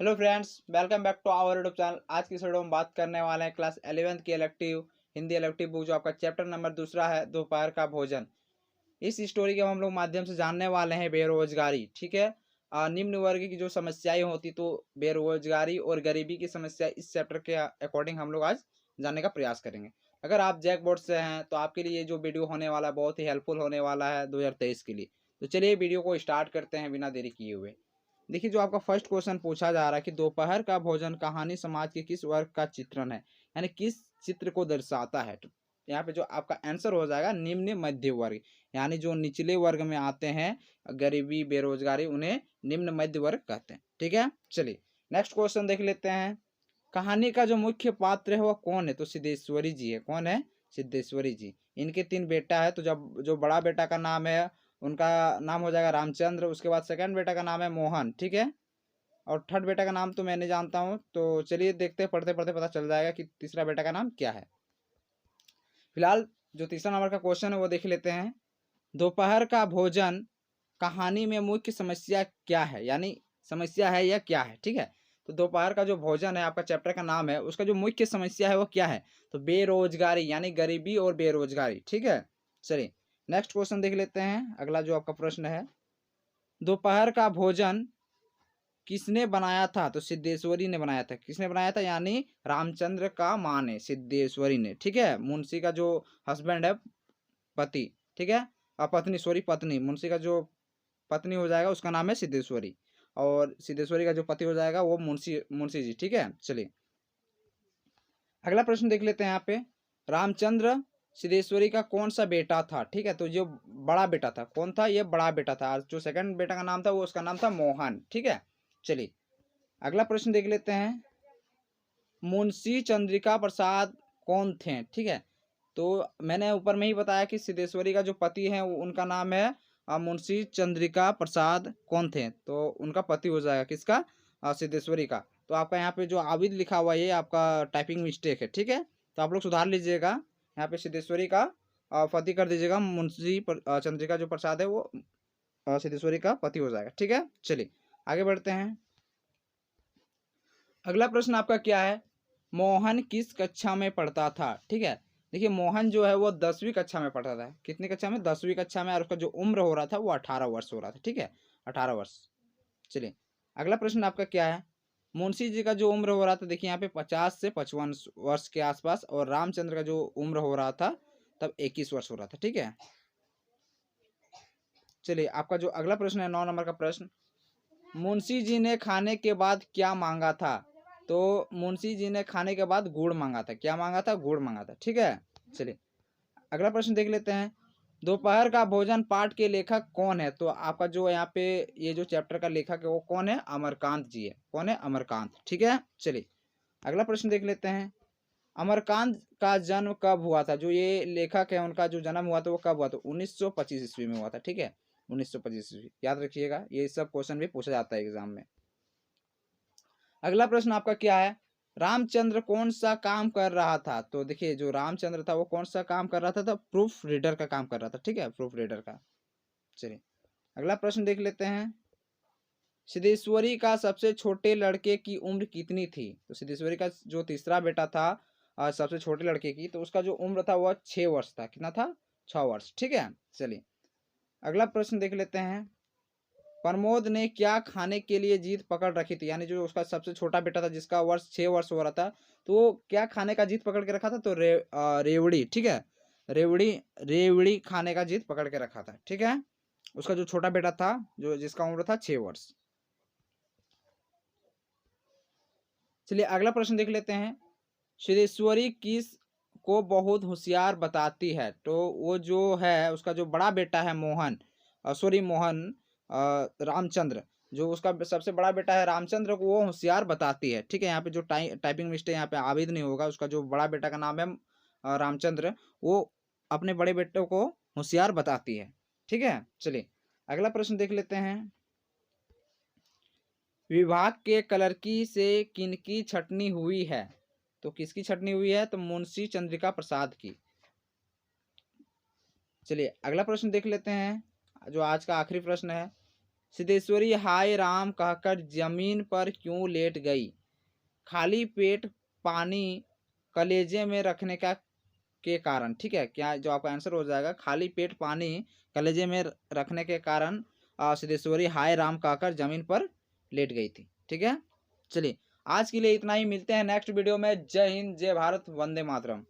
Hello friends, welcome back to our YouTube channel. आज की इस वीडियो में बात करने वाले हैं क्लास 11th की इलेक्टिव हिंदी इलेक्टिव बुक, जो आपका चैप्टर नंबर दूसरा है, दोपहर का भोजन। इस स्टोरी के हम लोग माध्यम से जानने वाले हैं बेरोजगारी। ठीक है, निम्न वर्ग की जो समस्याएं होती तो बेरोजगारी और गरीबी की समस्या इस चैप्टर के अकॉर्डिंग हम लोग आज जानने का प्रयास करेंगे। अगर आप जैक बोर्ड से हैं तो आपके लिए ये जो वीडियो होने वाला है बहुत ही हेल्पफुल होने वाला है 2023 के लिए। तो चलिए वीडियो को स्टार्ट करते हैं बिना देरी किए हुए। देखिए, जो आपका फर्स्ट क्वेश्चन पूछा जा रहा है कि दोपहर का भोजन कहानी समाज के किस वर्ग का चित्रण है, यानी किस चित्र को दर्शाता है। तो यहाँ पे जो आपका आंसर हो जाएगा निम्न मध्य वर्ग, यानी जो निचले वर्ग में आते हैं, गरीबी बेरोजगारी, उन्हें निम्न मध्य वर्ग कहते हैं। ठीक है, चलिए नेक्स्ट क्वेश्चन देख लेते हैं। कहानी का जो मुख्य पात्र है वह कौन है, तो सिद्धेश्वरी जी है। कौन है? सिद्धेश्वरी जी। इनके 3 बेटा है, तो जब जो बड़ा बेटा का नाम है उनका नाम हो जाएगा रामचंद्र, उसके बाद सेकंड बेटा का नाम है मोहन। ठीक है, और थर्ड बेटा का नाम तो मैं नहीं जानता हूँ, तो चलिए देखते हैं, पढ़ते पढ़ते पता चल जाएगा कि तीसरा बेटा का नाम क्या है। फिलहाल जो तीसरा नंबर का क्वेश्चन है वो देख लेते हैं। दोपहर का भोजन कहानी में मुख्य समस्या क्या है, यानी समस्या है या क्या है। ठीक है, तो दोपहर का जो भोजन है, आपका चैप्टर का नाम है, उसका जो मुख्य समस्या है वो क्या है, तो बेरोजगारी, यानी गरीबी और बेरोजगारी। ठीक है, चलिए नेक्स्ट क्वेश्चन देख लेते हैं। अगला जो आपका प्रश्न है, दोपहर का भोजन किसने बनाया था, तो सिद्धेश्वरी ने बनाया था। किसने बनाया था, यानी रामचंद्र का माँ ने, सिद्धेश्वरी ने। ठीक है, मुंशी का जो हस्बैंड है, पति, ठीक है, पत्नी, सॉरी पत्नी, मुंशी का जो पत्नी हो जाएगा उसका नाम है सिद्धेश्वरी, और सिद्धेश्वरी का जो पति हो जाएगा वो मुंशी मुंशी जी। ठीक है, चलिए अगला प्रश्न देख लेते हैं। यहाँ पे रामचंद्र सिद्धेश्वरी का कौन सा बेटा था। ठीक है, तो जो बड़ा बेटा था कौन था, ये बड़ा बेटा था, और जो सेकंड बेटा का नाम था वो उसका नाम था मोहन। ठीक है, चलिए अगला प्रश्न देख लेते हैं। मुंशी चंद्रिका प्रसाद कौन थे। ठीक है, तो मैंने ऊपर में ही बताया कि सिद्धेश्वरी का जो पति है उनका नाम है मुंशी चंद्रिका प्रसाद कौन थे, तो उनका पति हो जाएगा किसका, सिद्धेश्वरी का। तो आपका यहाँ पे जो आबिद लिखा हुआ है ये आपका टाइपिंग मिस्टेक है। ठीक है, तो आप लोग सुधार लीजिएगा, यहाँ पे सिद्धेश्वरी का पति कर दीजिएगा, मुंशी चंद्रिका जो प्रसाद है वो सिद्धेश्वरी का पति हो जाएगा। ठीक है, चलिए आगे बढ़ते हैं। अगला प्रश्न आपका क्या है, मोहन किस कक्षा में पढ़ता था। ठीक है, देखिए मोहन जो है वो 10वीं कक्षा में पढ़ता था। कितनी कक्षा में? 10वीं कक्षा में, और उसका जो उम्र हो रहा था वो 18 वर्ष हो रहा था। ठीक है, 18 वर्ष। चलिए अगला प्रश्न आपका क्या है, मुंशी जी का जो उम्र हो रहा था, देखिए यहाँ पे 50 से 55 वर्ष के आसपास, और रामचंद्र का जो उम्र हो रहा था तब 21 वर्ष हो रहा था। ठीक है, चलिए आपका जो अगला प्रश्न है 9 नंबर का प्रश्न, मुंशी जी ने खाने के बाद क्या मांगा था, तो मुंशी जी ने खाने के बाद गुड़ मांगा था। क्या मांगा था? गुड़ मांगा था। ठीक है, चलिए अगला प्रश्न देख लेते हैं। दोपहर का भोजन पाठ के लेखक कौन है, तो आपका जो यहाँ पे ये जो चैप्टर का लेखक है वो कौन है? अमरकांत जी है। कौन है? अमरकांत। ठीक है, चलिए अगला प्रश्न देख लेते हैं। अमरकांत का जन्म कब हुआ था, जो ये लेखक है उनका जो जन्म हुआ था वो कब हुआ था? 1925 ईस्वी में हुआ था। ठीक है, 1925 ईस्वी, याद रखिएगा, ये सब क्वेश्चन भी पूछा जाता है एग्जाम में। अगला प्रश्न आपका क्या है, रामचंद्र कौन सा काम कर रहा था, तो देखिए जो रामचंद्र था वो कौन सा काम कर रहा था, तो प्रूफ रीडर का काम कर रहा था। ठीक है, प्रूफ रीडर का। चलिए अगला प्रश्न देख लेते हैं। सिद्धेश्वरी का सबसे छोटे लड़के की उम्र कितनी थी, तो सिद्धेश्वरी का जो तीसरा बेटा था सबसे छोटे लड़के की, तो उसका जो उम्र था वह 6 वर्ष था। कितना था? 6 वर्ष। ठीक है, चलिए अगला प्रश्न देख लेते हैं। प्रमोद ने क्या खाने के लिए जीत पकड़ रखी थी, यानी जो उसका सबसे छोटा बेटा था जिसका वर्ष 6 वर्ष हो रहा था, तो वो क्या खाने का जीत पकड़ के रखा था, तो रेवड़ी। ठीक है, रेवड़ी, रेवड़ी खाने का जीत पकड़ के रखा था। ठीक है, उसका जो छोटा बेटा था जो जिसका उम्र था 6 वर्ष। चलिए अगला प्रश्न देख लेते हैं। सिद्धेश्वरी किस को बहुत होशियार बताती है, तो वो जो है उसका जो बड़ा बेटा है मोहन, सॉरी मोहन, रामचंद्र, जो उसका सबसे बड़ा बेटा है रामचंद्र को वो होशियार बताती है। ठीक है, यहाँ पे जो टाइपिंग मिस्टेक यहाँ पे आबिद नहीं होगा, उसका जो बड़ा बेटा का नाम है रामचंद्र, वो अपने बड़े बेटे को होशियार बताती है। ठीक है, चलिए अगला प्रश्न देख लेते हैं। विभाग के क्लर्की से किनकी छटनी हुई है, तो किसकी छटनी हुई है, तो मुंशी चंद्रिका प्रसाद की। चलिए अगला प्रश्न देख लेते हैं, जो आज का आखिरी प्रश्न है। सिद्धेश्वरी हाय राम कहकर जमीन पर क्यों लेट गई? खाली पेट पानी कलेजे में रखने का के कारण। ठीक है, क्या जो आपका आंसर हो जाएगा, खाली पेट पानी कलेजे में रखने के कारण सिद्धेश्वरी हाय राम कहकर जमीन पर लेट गई थी। ठीक है, चलिए आज के लिए इतना ही, मिलते हैं नेक्स्ट वीडियो में। जय हिंद, जय भारत, वंदे मातरम।